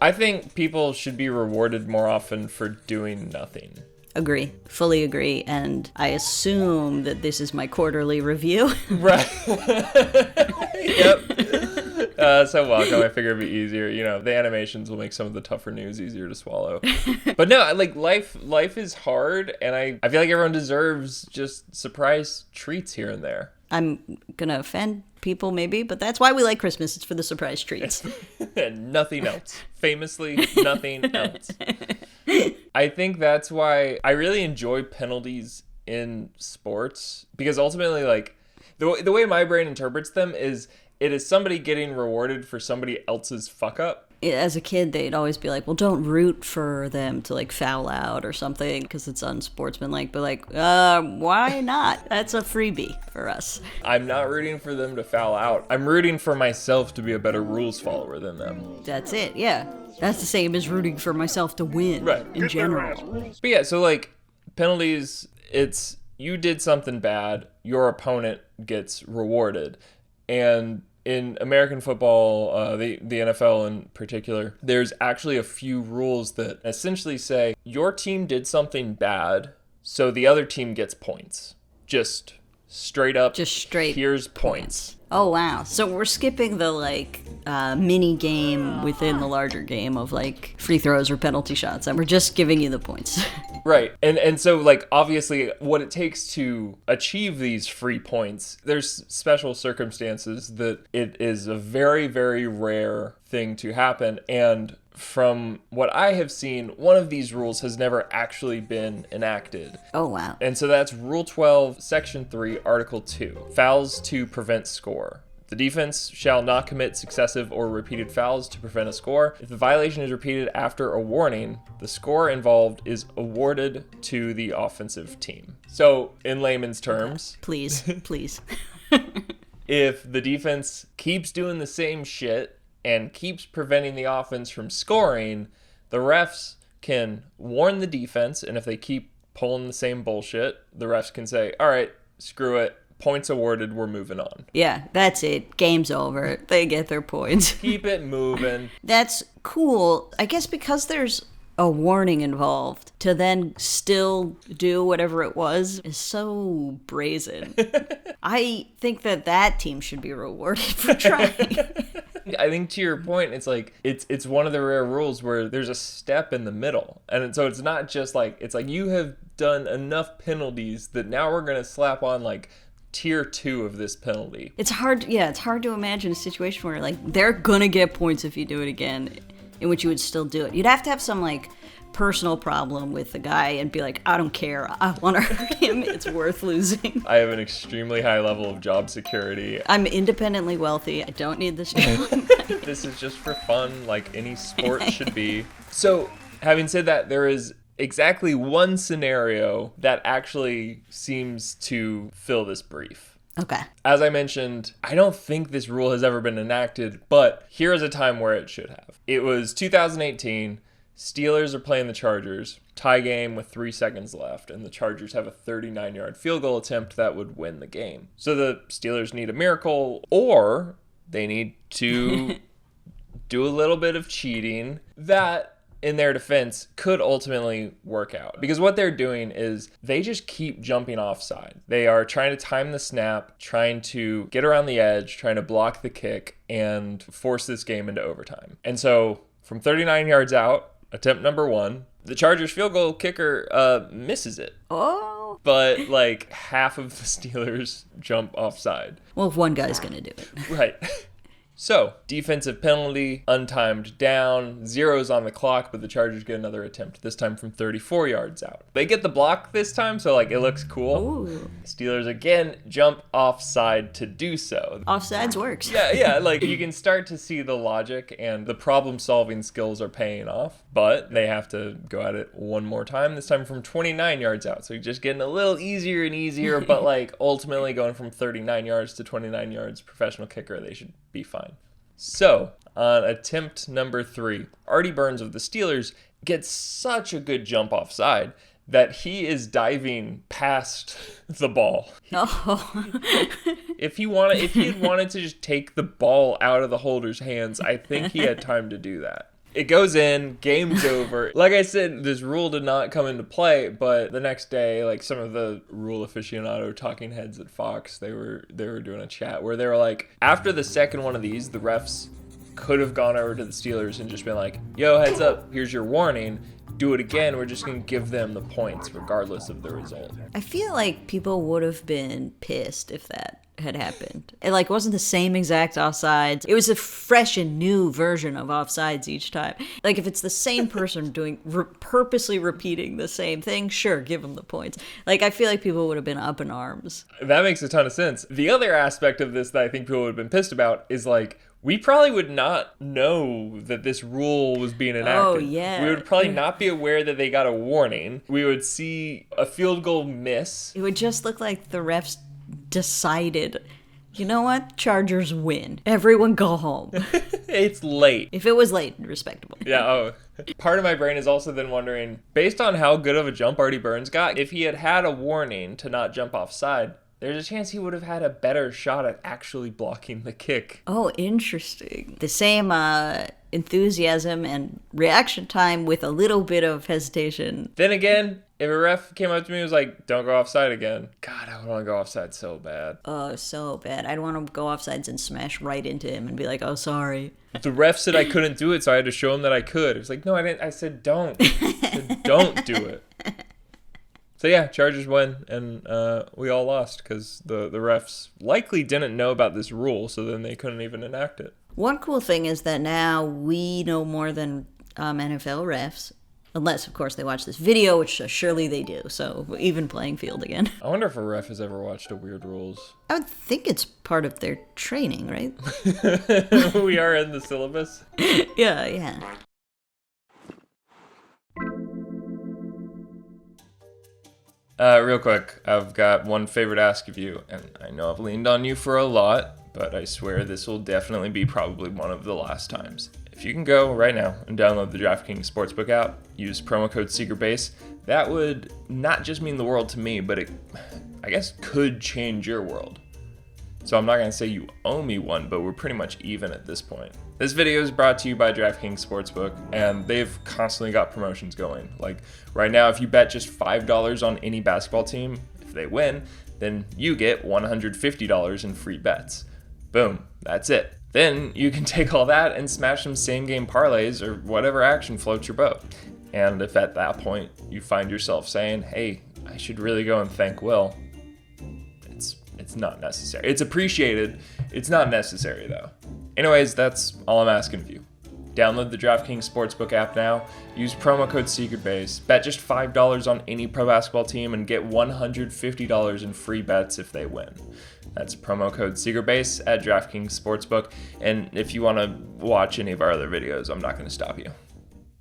I think people should be rewarded more often for doing nothing. Agree. Fully agree. And I assume that this is my quarterly review. Right. Yep. So welcome. I figure it'd be easier. You know, the animations will make some of the tougher news easier to swallow. But no, like life is hard, and I feel like everyone deserves just surprise treats here and there. I'm gonna offend people maybe, but that's why we like Christmas. It's for the surprise treats. And nothing else. Famously, nothing else. I think that's why I really enjoy penalties in sports, because ultimately, like, the way my brain interprets them is it is somebody getting rewarded for somebody else's fuck up. As a kid, they'd always be like, well, don't root for them to, like, foul out or something because it's unsportsmanlike. But, like, why not? That's a freebie for us. I'm not rooting for them to foul out. I'm rooting for myself to be a better rules follower than them. That's it, yeah. That's the same as rooting for myself to win, right, in general. But yeah, so, like, penalties, it's you did something bad, your opponent gets rewarded. And in American football, the NFL in particular, there's actually a few rules that essentially say your team did something bad, so the other team gets points. Just straight up. Just straight. Here's points. Oh, wow. So we're skipping the, like, mini game within the larger game of, like, free throws or penalty shots, and we're just giving you the points. Right. And so, like, obviously what it takes to achieve these free points, there's special circumstances that it is a very, very rare thing to happen. And from what I have seen, one of these rules has never actually been enacted. Oh, wow. And so that's Rule 12, Section 3, Article 2, fouls to prevent score. The defense shall not commit successive or repeated fouls to prevent a score. If the violation is repeated after a warning, the score involved is awarded to the offensive team. So, in layman's terms... Please. If the defense keeps doing the same shit and keeps preventing the offense from scoring, the refs can warn the defense, and if they keep pulling the same bullshit, the refs can say, all right, screw it. Points awarded, we're moving on. Yeah, that's it. Game's over. They get their points. Keep it moving. That's cool. I guess because there's a warning involved, to then still do whatever it was is so brazen. I think that team should be rewarded for trying. I think to your point, it's like it's one of the rare rules where there's a step in the middle. And so it's not just like, it's like you have done enough penalties that now we're going to slap on like tier 2 of this penalty. It's hard to imagine a situation where like they're gonna get points if you do it again, in which you would still do it. You'd have to have some like personal problem with the guy and be like, I don't care, I want to hurt him, it's worth losing. I have an extremely high level of job security. I'm independently wealthy, I don't need this job. This is just for fun, like any sport should be. So, having said that, there is exactly one scenario that actually seems to fill this brief. Okay. As I mentioned, I don't think this rule has ever been enacted, but here is a time where it should have. It was 2018. Steelers are playing the Chargers. Tie game with 3 seconds left, and the Chargers have a 39-yard field goal attempt that would win the game. So the Steelers need a miracle, or they need to do a little bit of cheating that, in their defense, could ultimately work out. Because what they're doing is they just keep jumping offside. They are trying to time the snap, trying to get around the edge, trying to block the kick, and force this game into overtime. And so, from 39 yards out, attempt number 1, the Chargers field goal kicker misses it. Oh. But, like, half of the Steelers jump offside. Well, if one guy's gonna do it. Right. So, defensive penalty, untimed down, zeros on the clock, but the Chargers get another attempt, this time from 34 yards out. They get the block this time, so like it looks cool. Ooh. Steelers again jump offside to do so. Offsides works. Yeah, like you can start to see the logic and the problem-solving skills are paying off, but they have to go at it one more time, this time from 29 yards out. So you're just getting a little easier and easier, but like ultimately going from 39 yards to 29 yards, professional kicker, they should be fine. So, on attempt number 3, Artie Burns of the Steelers gets such a good jump offside that he is diving past the ball. Oh. If he had wanted to just take the ball out of the holder's hands, I think he had time to do that. It goes in, game's over. Like I said, this rule did not come into play, but the next day, like some of the rule aficionado talking heads at Fox, they were doing a chat where they were like, after the second one of these, the refs could have gone over to the Steelers and just been like, yo, heads up, here's your warning. Do it again, we're just going to give them the points regardless of the result. I feel like people would have been pissed if that had happened. It like wasn't the same exact offsides. It was a fresh and new version of offsides each time. Like if it's the same person doing purposely repeating the same thing, sure, give them the points. Like I feel like people would have been up in arms. That makes a ton of sense. The other aspect of this that I think people would have been pissed about is like, we probably would not know that this rule was being enacted. Oh, yeah. We would probably not be aware that they got a warning. We would see a field goal miss. It would just look like the refs decided, you know what? Chargers win. Everyone go home. It's late. If it was late, respectable. Yeah, part of my brain is also then wondering, based on how good of a jump Artie Burns got, if he had had a warning to not jump offside, there's a chance he would have had a better shot at actually blocking the kick. Oh, interesting. The same enthusiasm and reaction time with a little bit of hesitation. Then again, if a ref came up to me and was like, don't go offside again. God, I would want to go offside so bad. Oh, so bad. I'd want to go offsides and smash right into him and be like, oh, sorry. The ref said I couldn't do it, so I had to show him that I could. It was like, no, I didn't. I said don't. I said, don't do it. So yeah, Chargers win, and we all lost because the refs likely didn't know about this rule, so then they couldn't even enact it. One cool thing is that now we know more than NFL refs, unless, of course, they watch this video, which surely they do, so even playing field again. I wonder if a ref has ever watched a Weird Rules. I would think it's part of their training, right? We are in the syllabus? Yeah. Real quick, I've got one favor to ask of you, and I know I've leaned on you for a lot, but I swear this will definitely be probably one of the last times. If you can go right now and download the DraftKings Sportsbook app, use promo code SECRETBASE, that would not just mean the world to me, but it, I guess, could change your world. So I'm not going to say you owe me one, but we're pretty much even at this point. This video is brought to you by DraftKings Sportsbook, and they've constantly got promotions going. Like right now, if you bet just $5 on any basketball team, if they win, then you get $150 in free bets. Boom, that's it. Then you can take all that and smash some same-game parlays or whatever action floats your boat. And if at that point you find yourself saying, hey, I should really go and thank Will, it's not necessary. It's appreciated. It's not necessary, though. Anyways, that's all I'm asking of you. Download the DraftKings Sportsbook app now. Use promo code SECRETBASE. Bet just $5 on any pro basketball team and get $150 in free bets if they win. That's promo code SECRETBASE at DraftKings Sportsbook. And if you want to watch any of our other videos, I'm not going to stop you.